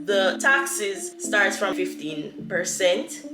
the taxes starts from 15%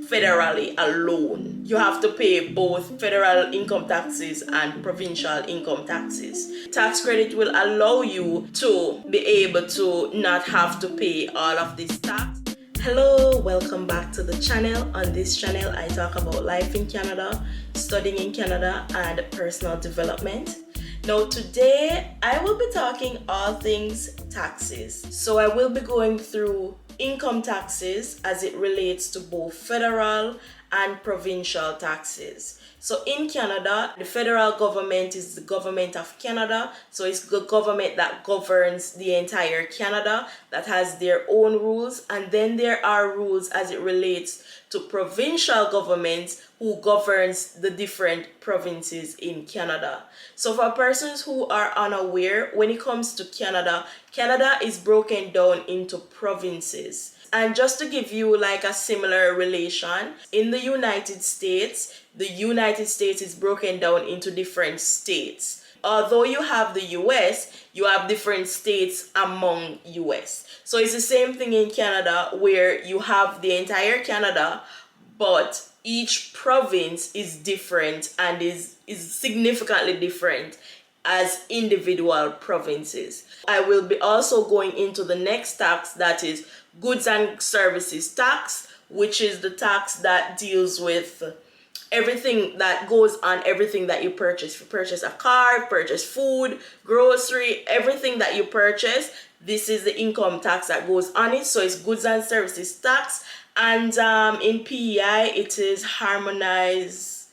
federally alone. You have to pay both federal income taxes and provincial income taxes. Tax credit will allow you to be able to not have to pay all of this tax. Hello, welcome back to the channel. On this channel, I talk about life in Canada, studying in Canada, and personal development. Now today, I will be talking all things taxes. So I will be going through income taxes as it relates to both federal and provincial taxes. So in Canada, the federal government is the government of Canada. So it's the government that governs the entire Canada, that has their own rules. And then there are rules as it relates to provincial governments who governs the different provinces in Canada. So for persons who are unaware, when it comes to Canada, Canada is broken down into provinces. And just to give you like a similar relation, in the United States is broken down into different states. Although you have the US, you have different states among US. So it's the same thing in Canada where you have the entire Canada, but each province is different and is significantly different as individual provinces. I will be also going into the next tax, that is goods and services tax, which is the tax that deals with everything that goes on everything that you purchase. If you purchase a car, purchase food, grocery, everything that you purchase, this is the income tax that goes on it. So it's goods and services tax. And in PEI, it is harmonized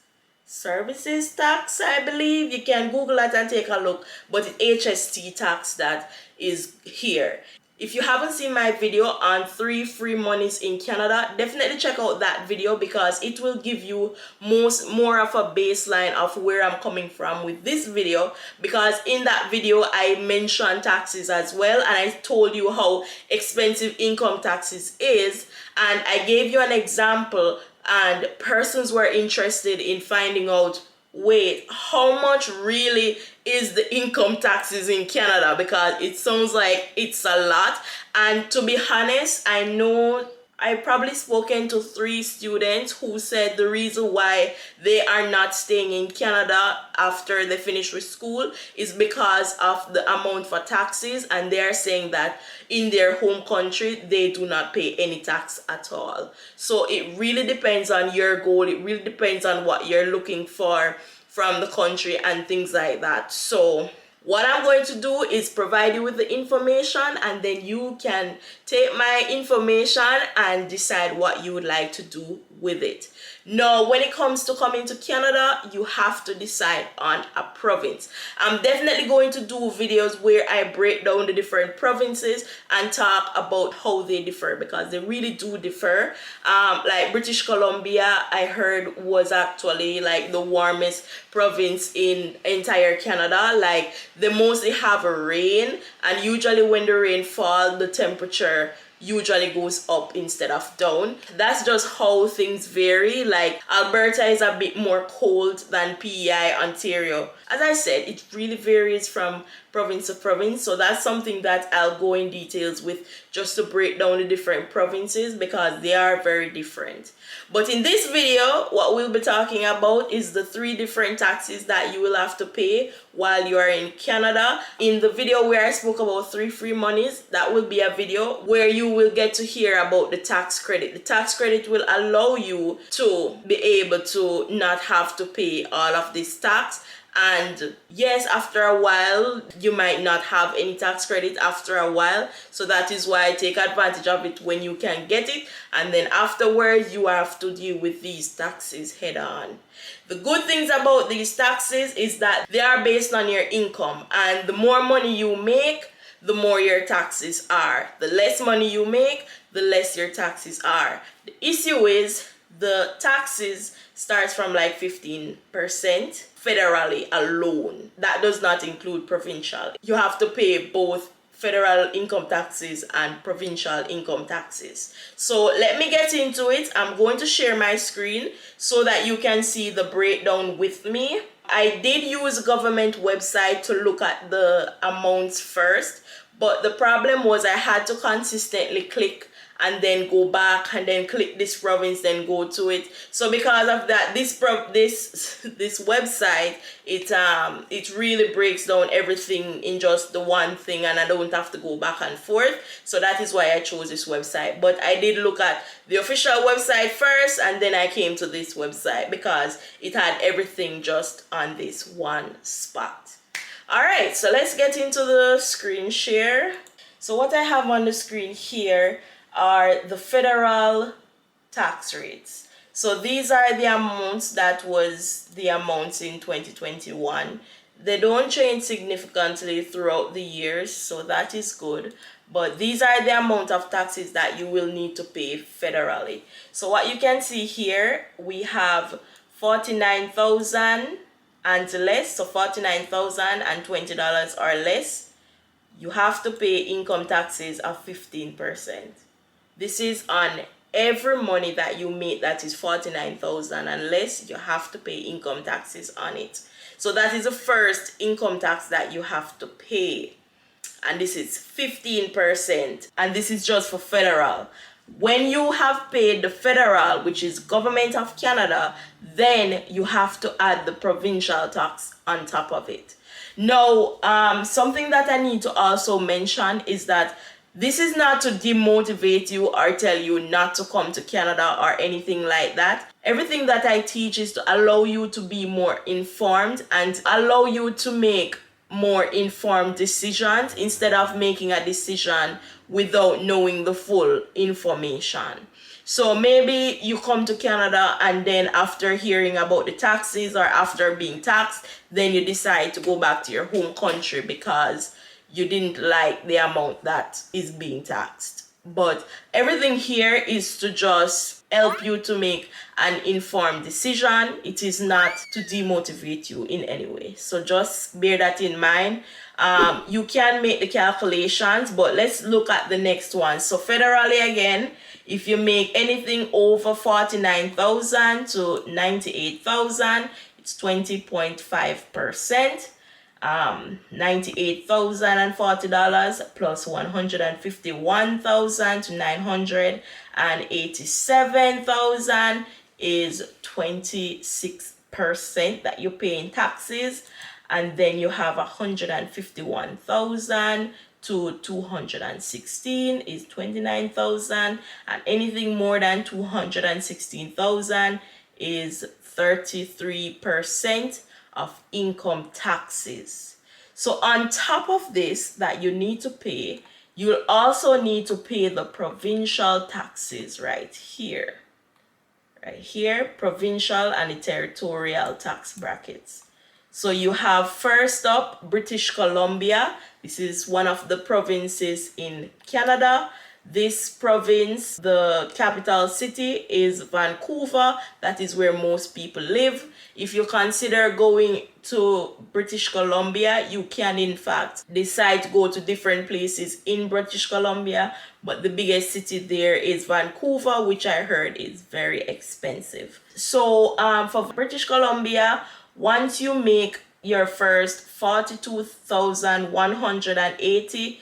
services tax, I believe. You can Google that and take a look, but it's HST tax that is here. If you haven't seen my video on 3 free monies in Canada, definitely check out that video because it will give you more of a baseline of where I'm coming from with this video, because in that video I mentioned taxes as well, and I told you how expensive income taxes is, and I gave you an example, and persons were interested in finding out, wait, how much really is the income taxes in Canada, because it sounds like it's a lot. And to be honest, I know I probably spoken to 3 students who said the reason why they are not staying in Canada after they finish with school is because of the amount for taxes, and they are saying that in their home country they do not pay any tax at all. So it really depends on your goal. It really depends on what you're looking for from the country and things like that. So what I'm going to do is provide you with the information, and then you can take my information and decide what you would like to do with it. Now, when it comes to coming to Canada, you have to decide on a province. I'm definitely going to do videos where I break down the different provinces and talk about how they differ, because they really do differ. Like British Columbia, I heard was actually like the warmest province in entire Canada. Like they mostly have a rain, and usually when the rain falls, the temperature usually goes up instead of down. That's just how things vary. Like Alberta is a bit more cold than PEI Ontario. As I said, it really varies from province to province, so that's something that I'll go in details with, just to break down the different provinces, because they are very different. But in this video, what we'll be talking about is the 3 different taxes that you will have to pay while you are in Canada. In the video where I spoke about 3 free monies, that will be a video where you will get to hear about the tax credit. The tax credit will allow you to be able to not have to pay all of this tax. And yes, after a while, you might not have any tax credit after a while. So that is why I take advantage of it when you can get it. And then afterwards, you have to deal with these taxes head on. The good things about these taxes is that they are based on your income. And the more money you make, the more your taxes are. The less money you make, the less your taxes are. The issue is the taxes starts from like 15% federally alone. That does not include provincial. You have to pay both federal income taxes and provincial income taxes. So let me get into it. I'm going to share my screen so that you can see the breakdown with me. I did use a government website to look at the amounts first, But the problem was I had to consistently click and then go back and then click this province, then go to it. So because of that, this website, it really breaks down everything in just the one thing, and I don't have to go back and forth. So that is why I chose this website. But I did look at the official website first, and then I came to this website because it had everything just on this one spot. All right, so let's get into the screen share. So what I have on the screen here are the federal tax rates. So these are the amounts that was the amounts in 2021. They don't change significantly throughout the years, so that is good. But these are the amount of taxes that you will need to pay federally. So what you can see here, we have 49,000 and less, so $49,020 or less. You have to pay income taxes of 15%. This is on every money that you make that is 49,000 and less. You have to pay income taxes on it. So that is the first income tax that you have to pay, and this is 15%, and this is just for federal. When you have paid the federal, which is Government of Canada, then you have to add the provincial tax on top of it. Now, something that I need to also mention is that this is not to demotivate you or tell you not to come to Canada or anything like that. Everything that I teach is to allow you to be more informed and allow you to make more informed decisions instead of making a decision without knowing the full information. So maybe you come to Canada and then after hearing about the taxes or after being taxed, then you decide to go back to your home country because you didn't like the amount that is being taxed. But everything here is to just help you to make an informed decision. It is not to demotivate you in any way. So just bear that in mind. You can make the calculations, but let's look at the next one. So federally again, if you make anything over 49,000 to 98,000, it's 20.5%. $98,040 plus $151,000 to $987,000 is 26% that you pay in taxes, and then you have 151,000 to 216 is 29,000, and anything more than 216,000 is 33% of income taxes. So on top of this that you need to pay, you'll also need to pay the provincial taxes right here. Right here, provincial and the territorial tax brackets. So you have first up British Columbia. This is one of the provinces in Canada. This province, the capital city is Vancouver. That is where most people live. If you consider going to British Columbia, you can in fact decide to go to different places in British Columbia, but the biggest city there is Vancouver, which I heard is very expensive. So for British Columbia, once you make your first $42,184,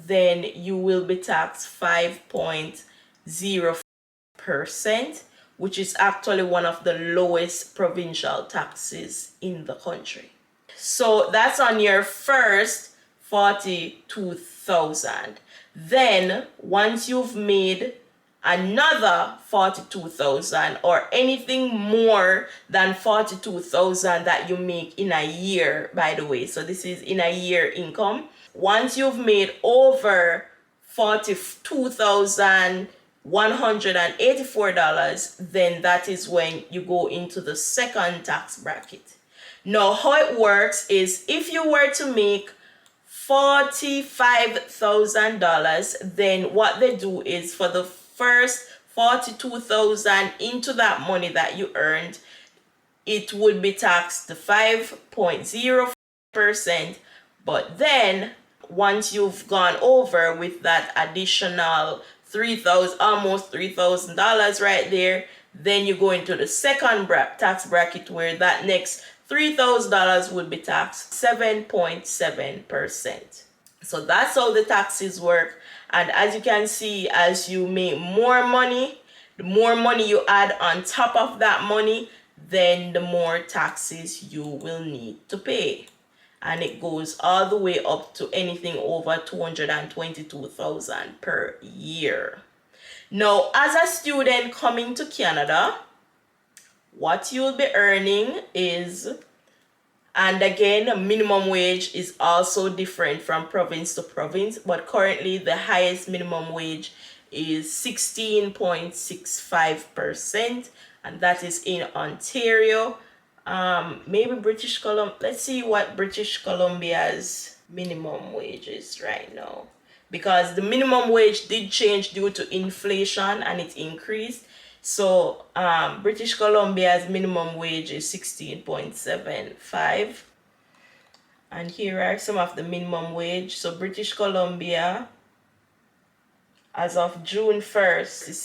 then you will be taxed 5.0%, which is actually one of the lowest provincial taxes in the country. So that's on your first 42,000. Then once you've made another 42,000 or anything more than 42,000 that you make in a year, by the way, so this is in a year income. Once you've made over $42,184, then that is when you go into the second tax bracket. Now how it works is if you were to make $45,000, then what they do is for the first 42,000 into that money that you earned, it would be taxed to 5.0%. But then once you've gone over with that additional almost $3,000 right there, then you go into the second tax bracket where that next $3,000 would be taxed 7.7%. So that's how the taxes work. And as you can see, as you make more money, the more money you add on top of that money, then the more taxes you will need to pay. And it goes all the way up to anything over 222,000 per year. Now, as a student coming to Canada, what you'll be earning is, and again, minimum wage is also different from province to province, but currently the highest minimum wage is 16.65%, and that is in Ontario. Maybe British Columbia. Let's see what British Columbia's minimum wage is right now, because the minimum wage did change due to inflation and it increased. So British Columbia's minimum wage is 16.75, and here are some of the minimum wage. So British Columbia, as of June 1st, is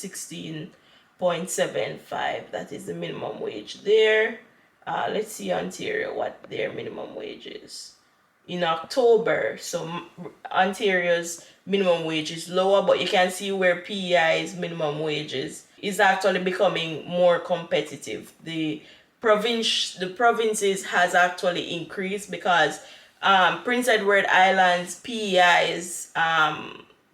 16.75. That is the minimum wage there. Let's see Ontario, what their minimum wage is in October. So Ontario's minimum wage is lower, but you can see where PEI's minimum wage is actually becoming more competitive. The provinces has actually increased, because Prince Edward Island's PEI's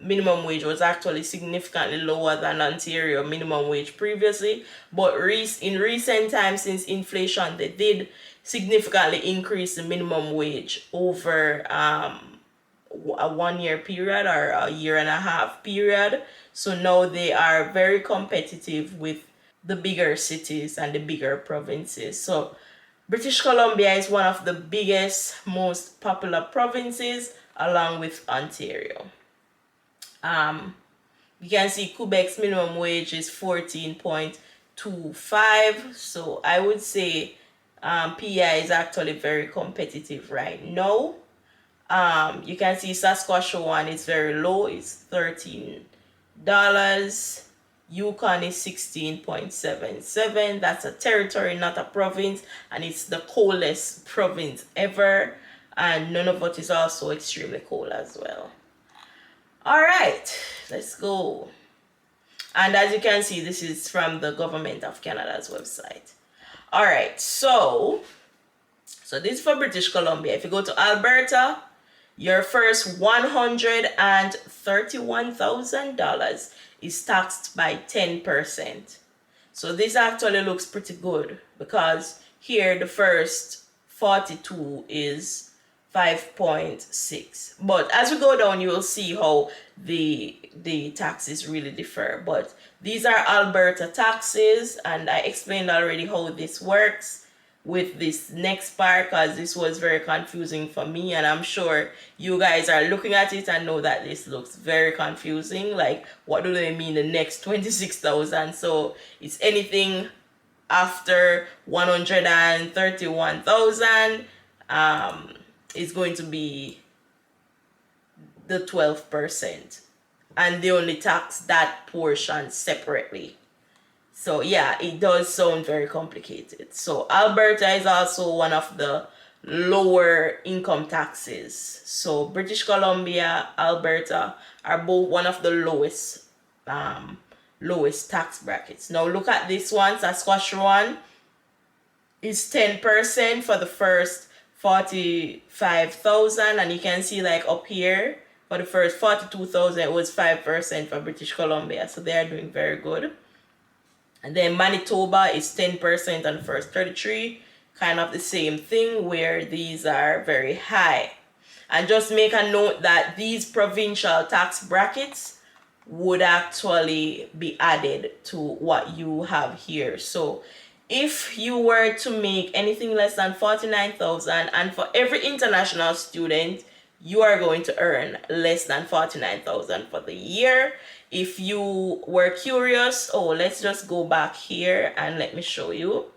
minimum wage was actually significantly lower than Ontario minimum wage previously, but in recent times, since inflation, they did significantly increase the minimum wage over a 1 year period or a year and a half period. So now they are very competitive with the bigger cities and the bigger provinces. So British Columbia is one of the biggest, most popular provinces, along with Ontario. You can see Quebec's minimum wage is 14.25. So I would say PEI is actually very competitive right now. You can see Saskatchewan is very low, it's $13. Yukon is 16.77. That's a territory, not a province, and it's the coldest province ever. And Nunavut is also extremely cold as well. All right, let's go. And as you can see, this is from the Government of Canada's website. All right, so this is for British Columbia. If you go to Alberta, your first $131,000 is taxed by 10%. So this actually looks pretty good, because here the first 42 is 5.6. But as we go down, you will see how the taxes really differ. But these are Alberta taxes, and I explained already how this works with this next part, because this was very confusing for me, and I'm sure you guys are looking at it and know that this looks very confusing. Like, what do they mean, the next 26,000? So it's anything after 131,000 is going to be the 12%, and they only tax that portion separately. So yeah, it does sound very complicated. So Alberta is also one of the lower income taxes. So British Columbia, Alberta are both one of the lowest tax brackets. Now look at this one. Saskatchewan is 10% for the first 45,000, and you can see, like, up here for the first 42,000 it was 5% for British Columbia. So they are doing very good. And then Manitoba is 10% on the first 33. Kind of the same thing, where these are very high. And just make a note that these provincial tax brackets would actually be added to what you have here. So if you were to make anything less than 49,000, and for every international student, you are going to earn less than 49,000 for the year. If you were curious, let's just go back here and let me show you.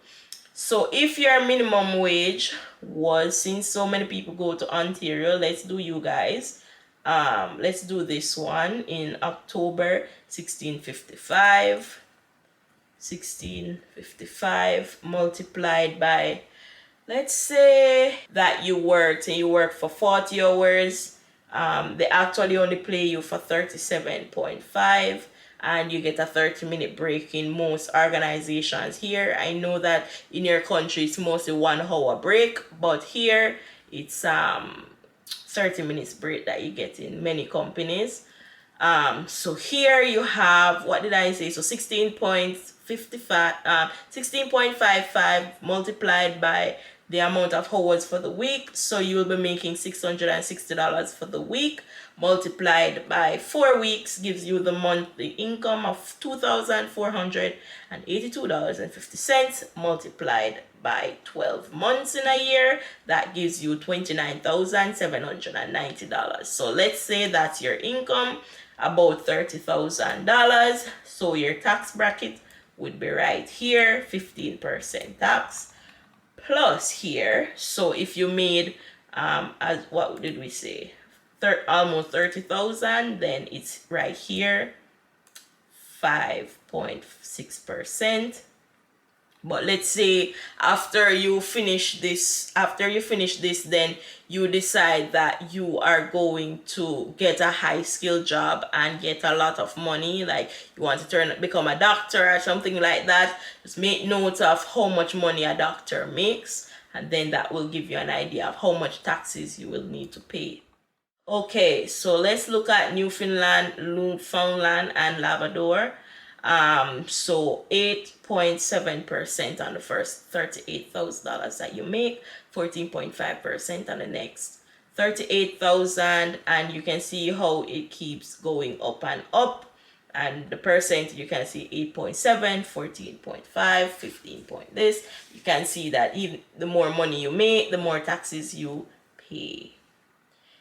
So if your minimum wage was, since so many people go to Ontario, let's do you guys. Let's do this one in October, 1655 multiplied by, let's say that you worked for 40 hours. They actually only play you for 37.5, and you get a 30-minute break in most organizations here. I know that in your country it's mostly 1 hour break, but here it's 30 minutes break that you get in many companies. So here you have, what did I say? So 16.55 multiplied by the amount of hours for the week. So you will be making $660 for the week, multiplied by 4 weeks gives you the monthly income of $2,482.50, multiplied by 12 months in a year, that gives you $29,790. So let's say that's your income, about $30,000. So your tax bracket would be right here, 15% tax, plus here. So if you made as what did we say, almost 30,000, then it's right here, 5.6%. But let's say after you finish this, then you decide that you are going to get a high skill job and get a lot of money, like you want to become a doctor or something like that. Just make note of how much money a doctor makes, and then that will give you an idea of how much taxes you will need to pay. Okay, so let's look at Newfoundland, and Labrador. So 8.7% on the first $38,000 that you make, 14.5% on the next 38,000, and you can see how it keeps going up and up. And the percent, you can see 8.7, 14.5, 15 point this. You can see that even the more money you make, the more taxes you pay.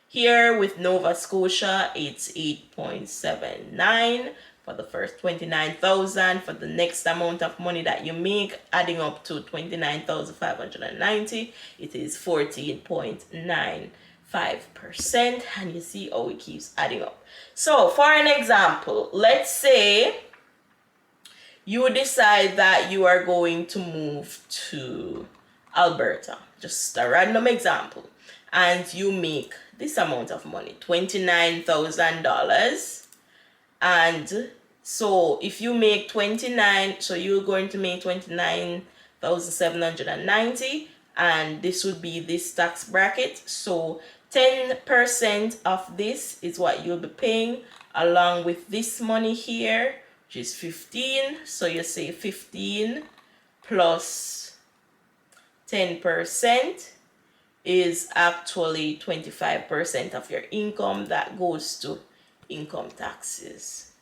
Here with Nova Scotia, it's 8.79 for the first 29,000. For the next amount of money that you make, adding up to 29,590, it is 14.95%, and you see how it keeps adding up. So for an example, let's say you decide that you are going to move to Alberta, just a random example, and you make this amount of money, $29,000. And so if you make 29, so you're going to make 29,790, and this would be this tax bracket. So 10% of this is what you'll be paying, along with this money here, which is 15. So you say 15 plus 10% is actually 25% of your income that goes to income taxes.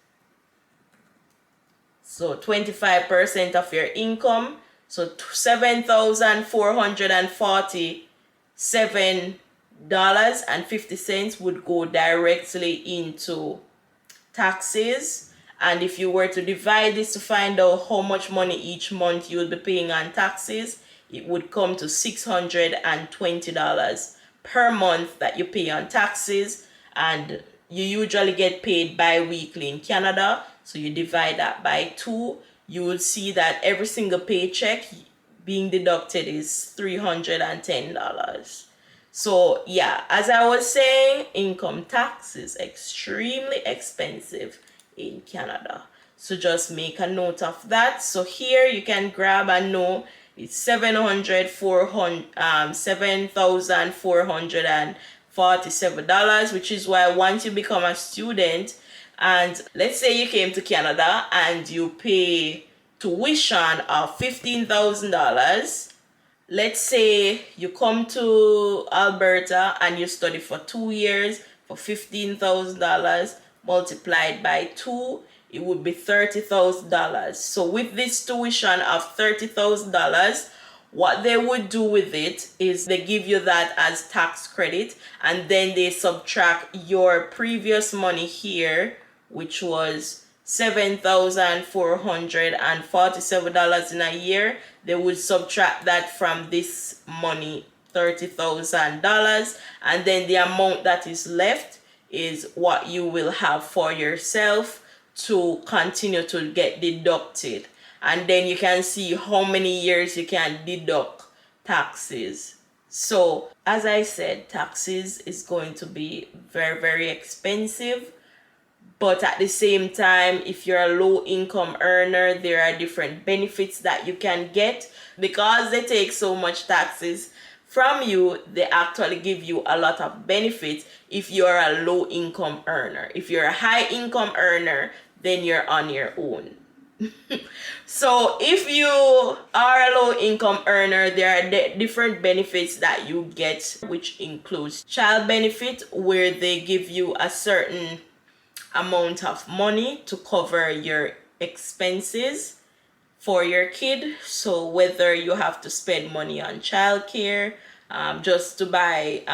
So 25% of your income, so $7,447.50 would go directly into taxes. And if you were to divide this to find out how much money each month you will be paying on taxes, it would come to $620 per month that you pay on taxes. And you usually get paid bi-weekly in Canada, so you divide that by 2. You will see that every single paycheck being deducted is $310. So yeah, as I was saying, income tax is extremely expensive in Canada. So just make a note of that. So here you can grab and know it's $7,447, which is why once you become a student, and let's say you came to Canada and you pay tuition of $15,000. Let's say you come to Alberta and you study for 2 years for $15,000 multiplied by 2, it would be $30,000. So with this tuition of $30,000, what they would do with it is they give you that as tax credit, and then they subtract your previous money here, which was $7,447 in a year. They would subtract that from this money, $30,000, and then the amount that is left is what you will have for yourself to continue to get deducted. And then you can see how many years you can deduct taxes. So as I said, taxes is going to be very, very expensive. But at the same time, if you're a low income earner, there are different benefits that you can get. Because they take so much taxes from you, they actually give you a lot of benefits if you're a low income earner. If you're a high income earner, then you're on your own. So if you are a low income earner, there are different benefits that you get, which includes child benefit, where they give you a certain amount of money to cover your expenses for your kid. So whether you have to spend money on childcare, just to buy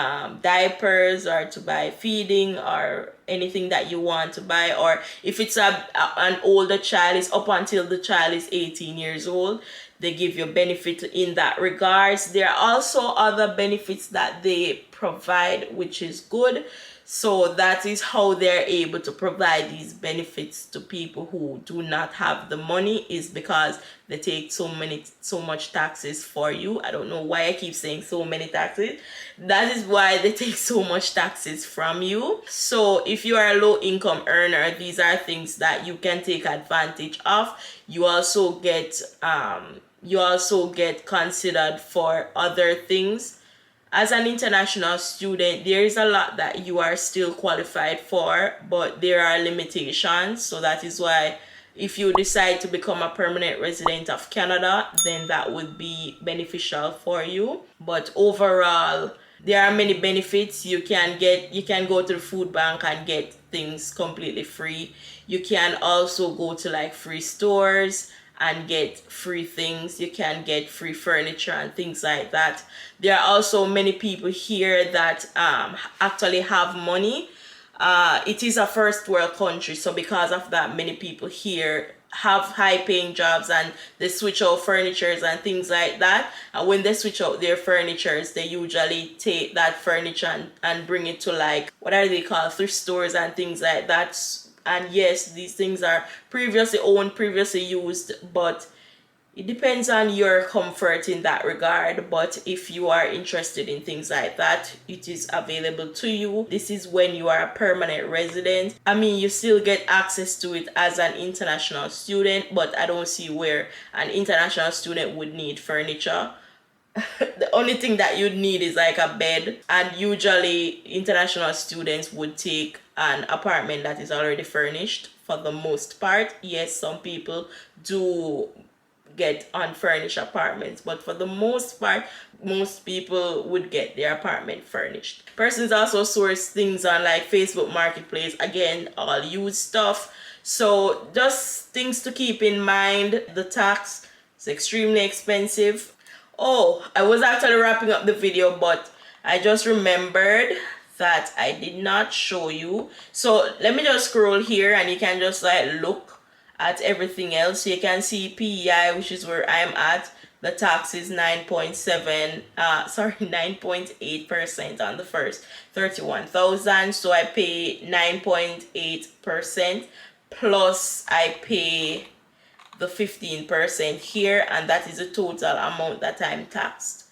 diapers, or to buy feeding, or anything that you want to buy, or if it's an older child, is up until the child is 18 years old, they give you benefit in that regards. There are also other benefits that they provide, which is good. So that is how they're able to provide these benefits to people who do not have the money, is because they take so much taxes for you. I don't know why I keep saying so many taxes. That is why they take so much taxes from you. So if you are a low income earner, these are things that you can take advantage of. You also get considered for other things. As an international student, there is a lot that you are still qualified for, but there are limitations. So that is why if you decide to become a permanent resident of Canada, then that would be beneficial for you. But overall, there are many benefits. You can go to the food bank and get things completely free. You can also go to like free stores and get free things. You can get free furniture and things like that. There are also many people here that actually have money. It is a first world country, so because of that, many people here have high paying jobs, and they switch out furnitures and things like that. And when they switch out their furnitures, they usually take that furniture and bring it to, like, what are they called, thrift stores and things like that. And yes, these things are previously owned, previously used, but it depends on your comfort in that regard. But if you are interested in things like that, it is available to you. This is when you are a permanent resident. I mean, you still get access to it as an international student, but I don't see where an international student would need furniture. The only thing that you'd need is like a bed, and usually international students would take an apartment that is already furnished for the most part. Yes, some people do get unfurnished apartments, but for the most part, most people would get their apartment furnished. Persons also source things on like Facebook Marketplace, again, all used stuff. So just things to keep in mind. The tax is extremely expensive. Oh, I was actually wrapping up the video, but I just remembered that I did not show you. So let me just scroll here and you can just like look at everything else. So you can see PEI, which is where I'm at. The tax is 9.8% on the first 31,000. So I pay 9.8%, plus I pay the 15% here, and that is the total amount that I'm taxed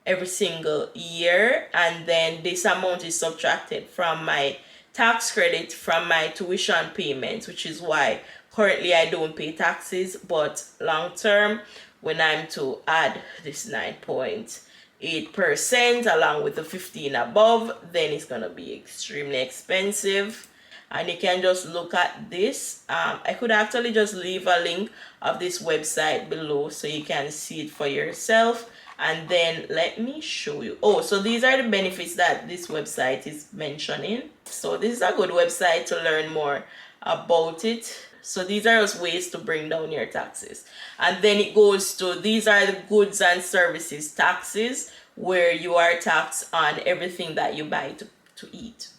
every single year. And then this amount is subtracted from my tax credit from my tuition payments, which is why currently I don't pay taxes. But long term, when I'm to add this 9.8% along with the 15 above, then it's gonna be extremely expensive. And you can just look at this. I could actually just leave a link of this website below so you can see it for yourself. And then let me show you. Oh, so these are the benefits that this website is mentioning. So this is a good website to learn more about it. So these are just ways to bring down your taxes. And then it goes to, these are the goods and services taxes, where you are taxed on everything that you buy to eat.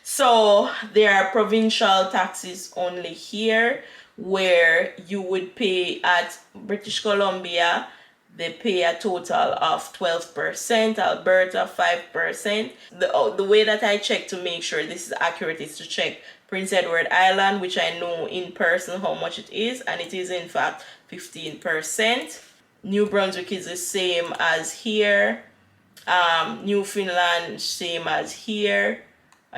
So there are provincial taxes only here, where you would pay at British Columbia, they pay a total of 12%, Alberta 5%. The way that I check to make sure this is accurate is to check Prince Edward Island, which I know in person how much it is, and it is in fact 15%. New Brunswick is the same as here. Newfoundland, same as here.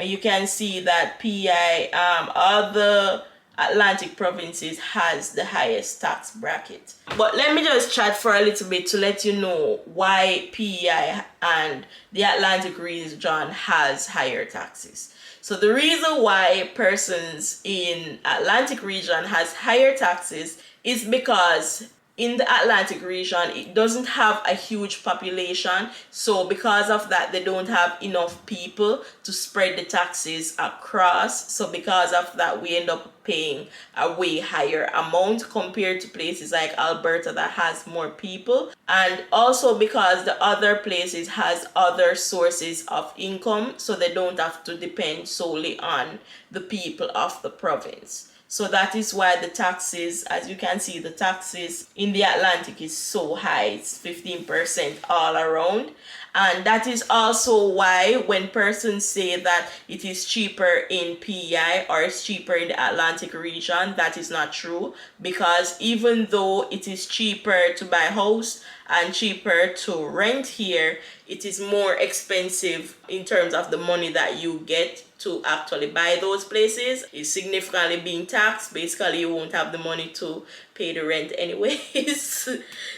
You can see that PEI, all the Atlantic provinces has the highest tax bracket. But let me just chat for a little bit to let you know why PEI and the Atlantic region has higher taxes. So the reason why persons in Atlantic region has higher taxes is because in the Atlantic region, it doesn't have a huge population. So because of that, they don't have enough people to spread the taxes across. So because of that, we end up paying a way higher amount compared to places like Alberta that has more people. And also because the other places has other sources of income, so they don't have to depend solely on the people of the province. So that is why the taxes, as you can see, the taxes in the Atlantic is so high. It's 15% all around. And that is also why when persons say that it is cheaper in PEI or it's cheaper in the Atlantic region, that is not true. Because even though it is cheaper to buy a house and cheaper to rent here, it is more expensive in terms of the money that you get to actually buy those places. It's significantly being taxed. Basically, you won't have the money to pay the rent anyways.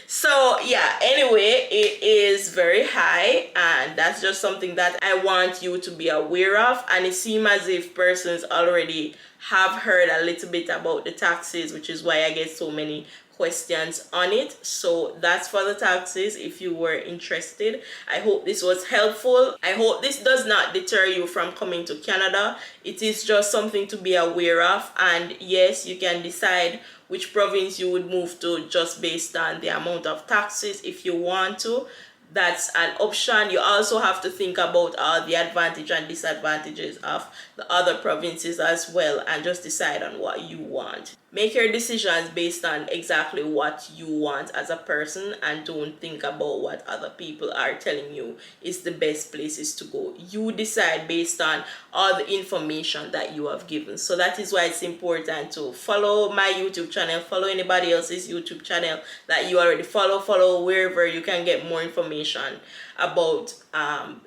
So yeah, anyway, it is very high, and that's just something that I want you to be aware of. And it seems as if persons already have heard a little bit about the taxes, which is why I get so many questions on it. So that's for the taxes if you were interested. I hope this was helpful. I hope this does not deter you from coming to Canada. It is just something to be aware of, and yes, you can decide which province you would move to just based on the amount of taxes if you want to. That's an option. You also have to think about all the advantage and disadvantages of the other provinces as well, and just decide on what you want. Make your decisions based on exactly what you want as a person, and don't think about what other people are telling you is the best places to go. You decide based on all the information that you have given. So that is why it's important to follow my YouTube channel, follow anybody else's YouTube channel that you already follow wherever you can get more information about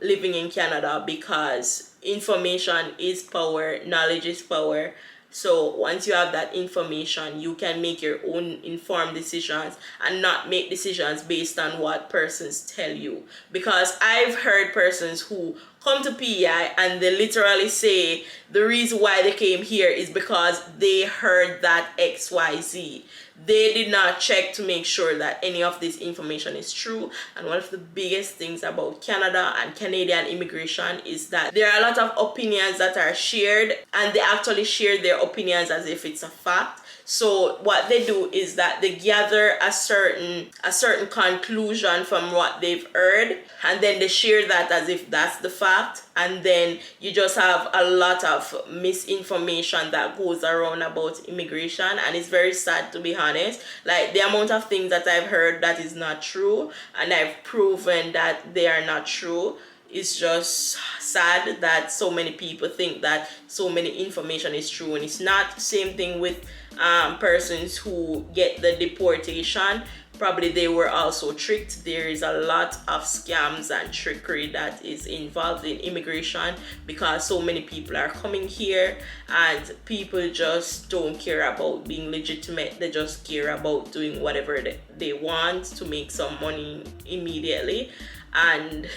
living in Canada, because information is power, knowledge is power. So once you have that information, you can make your own informed decisions and not make decisions based on what persons tell you. Because I've heard persons who come to PEI and they literally say the reason why they came here is because they heard that XYZ. They did not check to make sure that any of this information is true. And one of the biggest things about Canada and Canadian immigration is that there are a lot of opinions that are shared, and they actually share their opinions as if it's a fact. So what they do is that they gather a certain conclusion from what they've heard, and then they share that as if that's the fact, and then you just have a lot of misinformation that goes around about immigration. And it's very sad, to be honest. Like the amount of things that I've heard that is not true, and I've proven that they are not true. It's just sad that so many people think that so many information is true, and it's not. Same thing with persons who get the deportation. Probably they were also tricked. There is a lot of scams and trickery that is involved in immigration, because so many people are coming here and people just don't care about being legitimate. They just care about doing whatever they want to make some money immediately. And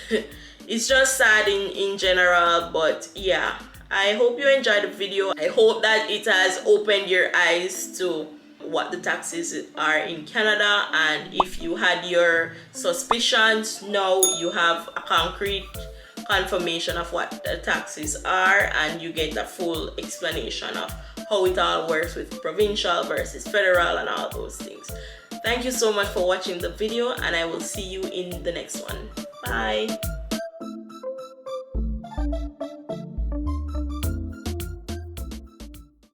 it's just sad in general. But yeah, I hope you enjoyed the video. I hope that it has opened your eyes to what the taxes are in Canada, and if you had your suspicions, now you have a concrete confirmation of what the taxes are, and you get a full explanation of how it all works with provincial versus federal and all those things. Thank you so much for watching the video, and I will see you in the next one. Bye.